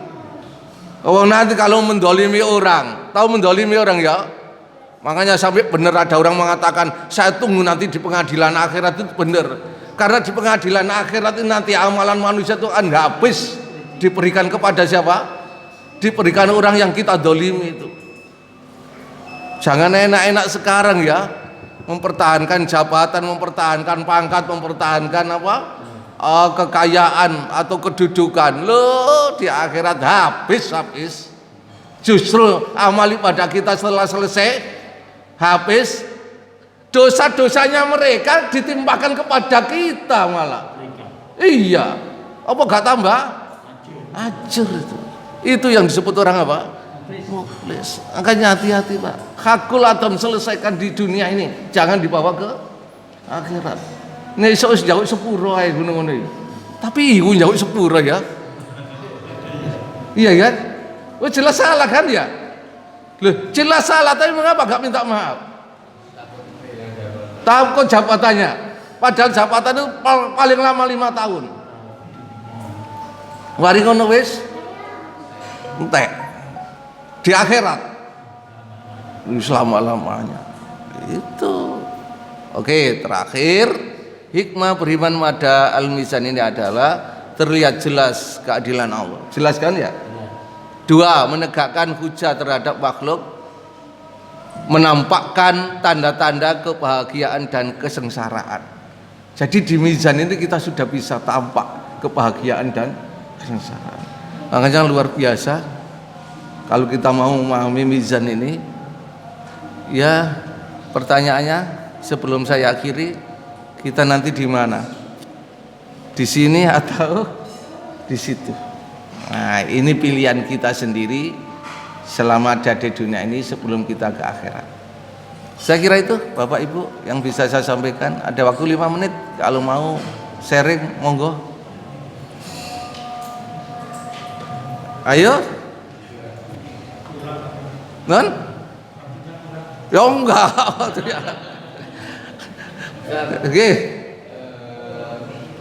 Oh, nanti kalau mendolimi orang, tahu mendolimi orang ya? Makanya sampai benar ada orang mengatakan, saya tunggu nanti di pengadilan akhirat itu benar. Karena di pengadilan akhirat itu nanti amalan manusia itu akan habis diberikan kepada siapa? Diberikan orang yang kita dolimi itu. Jangan enak-enak sekarang ya. Mempertahankan jabatan, mempertahankan pangkat, mempertahankan apa? Kekayaan atau kedudukan. Loh, di akhirat habis. Justru amal ibadah kita setelah selesai habis, dosa-dosanya mereka ditimpakan kepada kita malah. Iya. Apa gak tambah? Ajur itu. Itu yang disebut orang apa? Muflis. Makanya hati-hati Pak. Hakul adon selesaikan di dunia ini, jangan dibawa ke akhirat. Nek iso wis njaluk sepuro ae ngono-ngono iki. Tapi iku njaluk sepuro ya. Iya kan? Oh jelas salah kan ya? Loh, jelas salah tapi mengapa gak minta maaf? Takut jabatannya. Padahal jabatan itu paling lama 5 tahun. Mari ngono wis entek di akhirat selama-lamanya itu. Oke, terakhir hikmah beriman pada al-mizan ini adalah terlihat jelas keadilan Allah. Jelas kan ya? 2, menegakkan hujah terhadap makhluk, menampakkan tanda-tanda kebahagiaan dan kesengsaraan. Jadi di mizan ini kita sudah bisa tampak kebahagiaan dan kesengsaraan. Makanya luar biasa kalau kita mau memahami mizan ini. Ya, pertanyaannya sebelum saya akhiri, kita nanti di mana? Di sini atau di situ? Nah, ini pilihan kita sendiri selama ada di dunia ini sebelum kita ke akhirat. Saya kira itu Bapak Ibu yang bisa saya sampaikan. Ada waktu 5 menit, kalau mau sharing monggo. Ayo. Non? Ya enggak. Oke.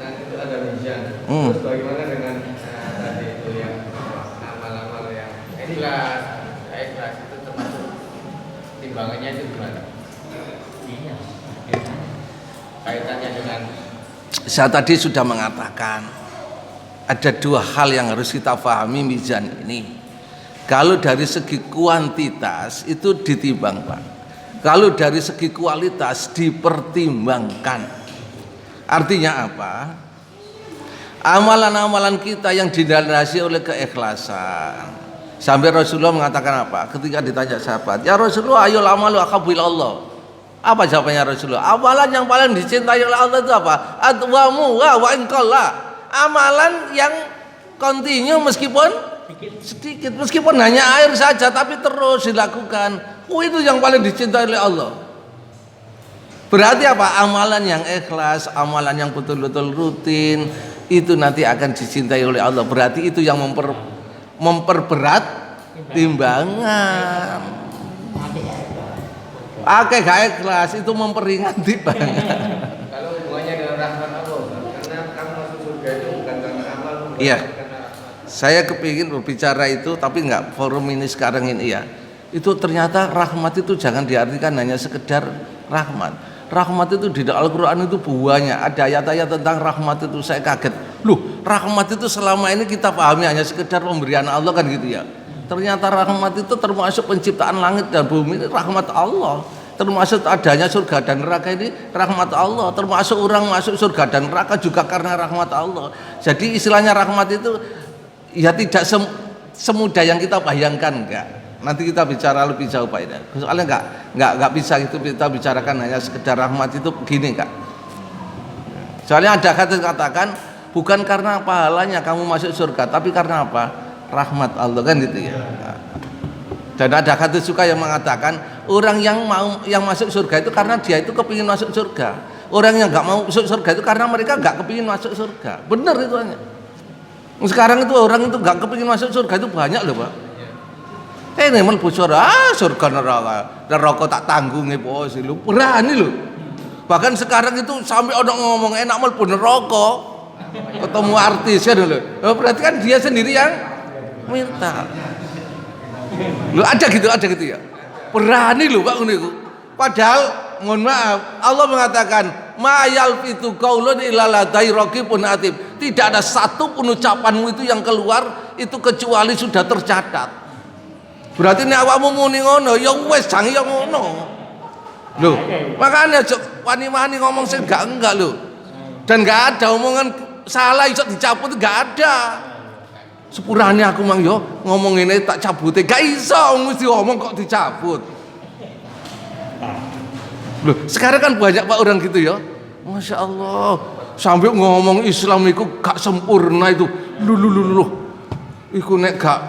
Nanti itu ada mizan. Terus bagaimana dengan tadi itu yang amal-amal yang ikhlas, ikhlas itu termasuk timbangannya itu gimana? Iya. Kaitannya dengan Saya tadi sudah mengatakan ada 2 hal yang harus kita pahami mizan ini. Kalau dari segi kuantitas itu ditimbang Pak. Kalau dari segi kualitas dipertimbangkan. Artinya apa? Amalan-amalan kita yang dilandasi oleh keikhlasan. Sampai Rasulullah mengatakan apa? Ketika ditanya sahabat, "Ya Rasulullah, ayo amalu ahabbu ilallah." Apa jawabannya Rasulullah? Amalan yang paling dicintai oleh Allah itu apa? Adwamu wa in qalla. Amalan yang kontinu meskipun sedikit, meskipun hanya air saja tapi terus dilakukan. Itu yang paling dicintai oleh Allah. Berarti apa? Amalan yang ikhlas, amalan yang betul-betul rutin, itu nanti akan dicintai oleh Allah. Berarti itu yang memperberat timbangan. Oke, gak ikhlas itu memperingat timbangan. kalau hubungannya dengan rahmat Allah, karena kamu masuk surga itu bukan karena amal, Iya. karena rahmat. Saya kepingin berbicara itu, tapi nggak forum ini sekarang ini ya. Itu ternyata rahmat itu jangan diartikan hanya sekedar rahmat. Rahmat itu di Al-Quran itu banyak. Ada ayat-ayat tentang rahmat itu, saya kaget. Loh, rahmat itu selama ini kita pahami hanya sekedar pemberian Allah kan gitu ya. Ternyata rahmat itu termasuk penciptaan langit dan bumi, ini rahmat Allah. Termasuk adanya surga dan neraka ini rahmat Allah. Termasuk orang masuk surga dan neraka juga karena rahmat Allah. Jadi istilahnya rahmat itu ya tidak semudah yang kita bayangkan, enggak. Nanti kita bicara lebih jauh Pak. Soalnya enggak bisa itu kita bicarakan hanya sekedar rahmat itu begini enggak. Soalnya ada kata katakan bukan karena pahalanya kamu masuk surga, tapi karena apa? Rahmat Allah kan gitu ya. Dan ada kata suka yang mengatakan orang yang masuk surga itu karena dia itu kepingin masuk surga. Orang yang enggak mau masuk surga itu karena mereka enggak kepingin masuk surga. Benar itu hanya. Sekarang itu orang itu enggak kepingin masuk surga itu banyak loh Pak. Ini mlebu surga neraka tak tanggung bos lu. Berani lu. Bahkan sekarang itu sampai orang ngomong enak mlebu neraka. Ketemu artis kan lho. Berarti kan dia sendiri yang minta. Lu ada gitu ya. Berani lu Pak ngono iku. Padahal mohon maaf, Allah mengatakan ma yalfitu qaulun illa ladai raqibun atib. Tidak ada satu pun ucapanmu itu yang keluar itu kecuali sudah tercatat. Berarti nek awakmu muni ngono ya wis jang ya ngono. Lho, makanya wani-wani ngomong sing enggak lho. Dan enggak ada omongan salah iso dicabut, enggak ada. Sepurane aku mang yo ngomong ini tak cabute, gak iso mesti ngomong kok dicabut. Loh, sekarang kan banyak Pak orang gitu ya. Masya Allah, sampai ngomong Islam itu gak sempurna itu. Lu. Iku nek gak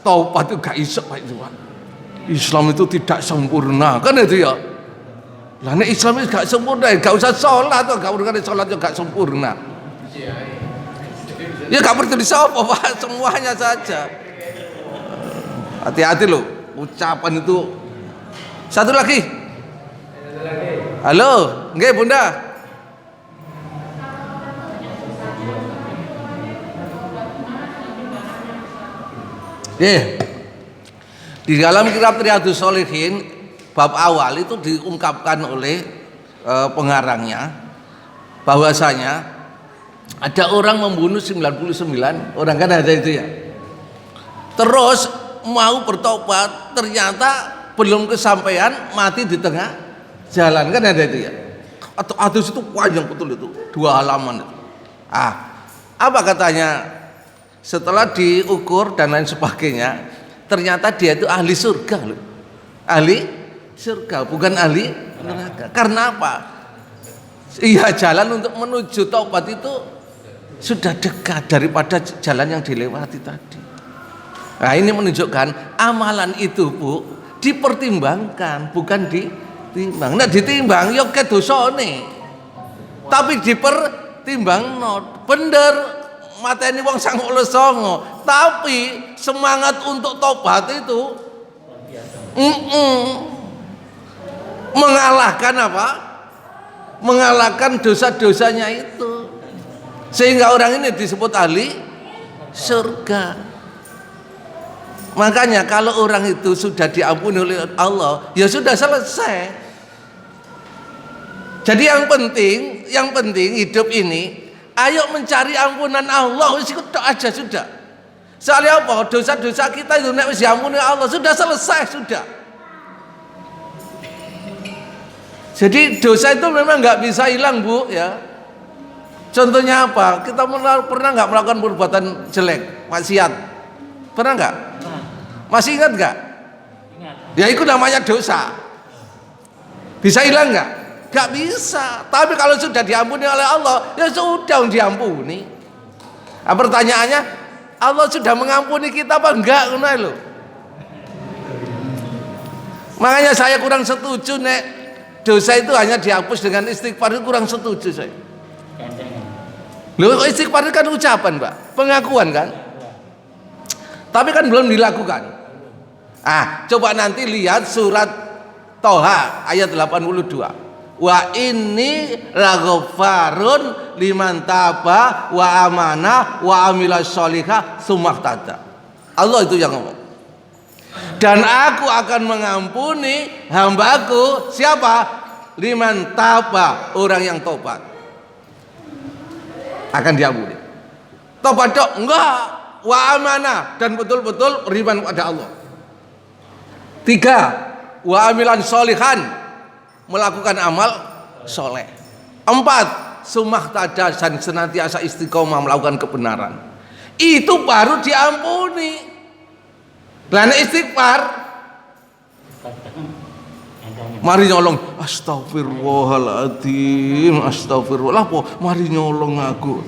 taubat itu gak iso Pak itu. Islam itu tidak sempurna, kan itu ya. Lah nek Islam itu gak sempurna, gak usah sholat atau gak urusan sholat juga gak sempurna. Ya gak perlu disapa Pak, semuanya saja. Hati-hati loh, ucapan itu. Satu lagi. Halo, nggih Bunda. Di dalam kitab Riyadhus Shalihin bab awal itu diungkapkan oleh pengarangnya bahwasanya ada orang membunuh 99 orang, kan ada itu ya. Terus mau bertobat, ternyata belum kesampaian, mati di tengah jalan, kan ada itu ya. Atau hadis itu panjang betul itu, 2 halaman itu. Apa katanya? Setelah diukur dan lain sebagainya, ternyata dia itu ahli surga loh. Ahli surga, bukan ahli neraka. Karena apa? Iya, jalan untuk menuju taubat itu sudah dekat daripada jalan yang dilewati tadi. Nah, ini menunjukkan amalan itu Bu dipertimbangkan, bukan ditimbang. Nah, ditimbang yo ke dosane. Tapi dipertimbang bener mateni wong 99, tapi semangat untuk tobat itu mengalahkan apa? Mengalahkan dosa-dosanya itu. Sehingga orang ini disebut ahli surga. Makanya kalau orang itu sudah diampuni oleh Allah, ya sudah selesai. Jadi yang penting hidup ini ayo mencari ampunan Allah, wis iku tok aja sudah. Soalnya apa? Dosa-dosa kita itu nek wis diampuni Allah sudah selesai sudah. Jadi dosa itu memang nggak bisa hilang Bu ya. Contohnya apa? Kita pernah nggak melakukan perbuatan jelek, maksiat? Pernah nggak? Masih ingat nggak? Ingat. Ya itu namanya dosa. Bisa hilang nggak? Gak bisa. Tapi kalau sudah diampuni oleh Allah, ya sudah diampuni. Nah, pertanyaannya, Allah sudah mengampuni kita apa enggak? Loh. Makanya saya kurang setuju nek dosa itu hanya dihapus dengan istighfar, itu kurang setuju saya. Loh, istighfar itu kan ucapan, Pak, pengakuan kan? Tapi kan belum dilakukan. Coba nanti lihat surat Toha ayat 82. Wa inni laghaffarun liman taba wa amana wa amila sholihah tsumahtada. Allah itu yang ngomong. Dan aku akan mengampuni hambaku siapa? Liman taba, orang yang tobat. Akan diampuni. Tobat dok? Enggak. Wa amanah, dan betul-betul beriman kepada Allah. 3. Wa amilan sholihan, melakukan amal soleh. 4. Tsumahtada, dan senantiasa istiqomah melakukan kebenaran. Itu baru diampuni. Lana istighfar, mari nyolong, astagfirullahaladzim, astagfirullah, mari nyolong aku.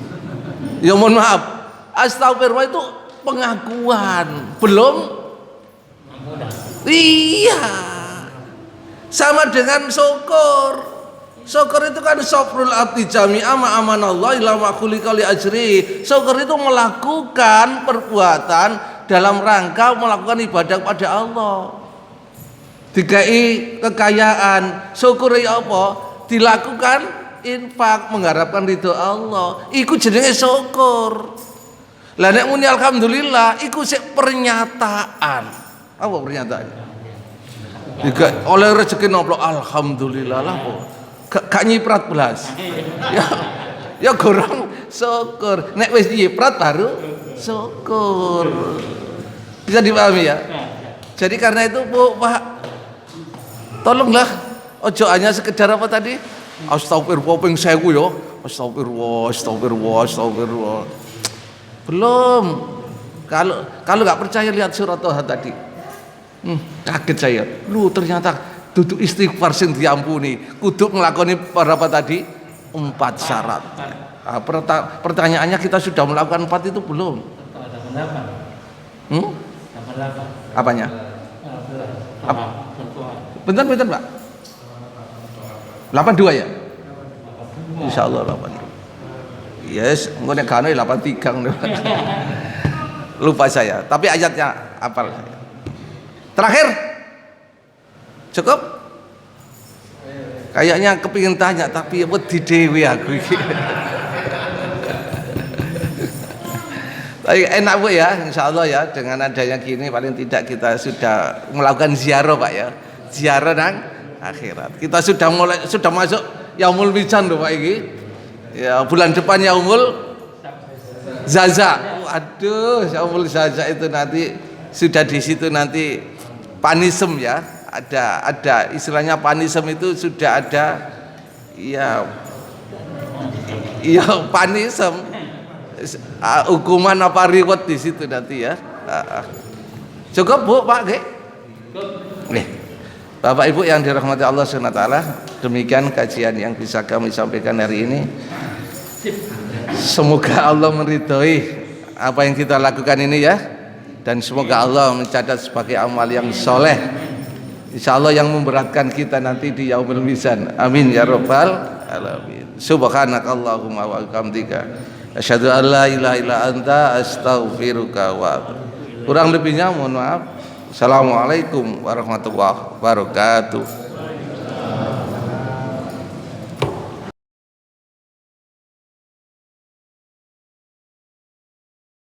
Ya mohon maaf, astagfirullah itu pengakuan, belum. Iya, sama dengan syukur. Syukur itu kan sabrul abdi jami'a ma amanallah ila ma khuliqa li ajri. Syukur itu melakukan perbuatan dalam rangka melakukan ibadah kepada Allah. Dikai kekayaan, syukur ya apa? Dilakukan infak mengharapkan ridho Allah. Iku jenenge syukur. Lah nek muni alhamdulillah iku sik pernyataan. Apa pernyataannya? Jika oleh rezeki nopo alhamdulillah lah po. Gak nyiprat belas. Ya gorong syukur. Nek wis nyiprat baru syukur. Bisa dipahami ya? Jadi karena itu Bu, Pak, tolonglah ojo hanya sekedar apa tadi? Astagfirullah ping 1000 ya. Astagfirullah. Belum. Kalau nggak percaya lihat surat Toha tadi. Kaget saya. Lu ternyata duduk istighfar sing diampuni, kudu nglakoni apa tadi? 4 syarat. Pertanyaannya kita sudah melakukan 4 itu belum? Apanya? Bentar Pak. 82 ya? Insya Allah 82. Yes, engko nek gane 83. Lupa saya, tapi ayatnya hafal saya. Terakhir. Cukup? Kayaknya kepingin tanya tapi wedi dhewe aku iki. Tapi enak Bu ya, insya Allah ya, dengan adanya gini paling tidak kita sudah melakukan ziarah Pak ya, ziarah nang akhirat. Kita sudah masuk Yaumul Mizan loh Pak ini. Ya bulan depan Yaumul Zaza. Aduh, Yaumul Zaza itu nanti sudah di situ nanti panisem ya, ada istilahnya panisem itu sudah ada ya panisem. Hukuman apa reward di situ nanti ya. Cukup Bu, Pak nggih? Nggih. Bapak Ibu yang dirahmati Allah Subhanahu wa taala, demikian kajian yang bisa kami sampaikan hari ini. Semoga Allah meridhoi apa yang kita lakukan ini ya, dan semoga Allah mencatat sebagai amal yang soleh. Insya Allah yang memberatkan kita nanti di Yaumul Mizan. Amin ya rabbal alamin. Subhanakallahumma wa bihamdika asyhadu an la ilaha illa anta astaghfiruka wa atubu. Kurang lebihnya mohon maaf. Assalamualaikum warahmatullahi wabarakatuh.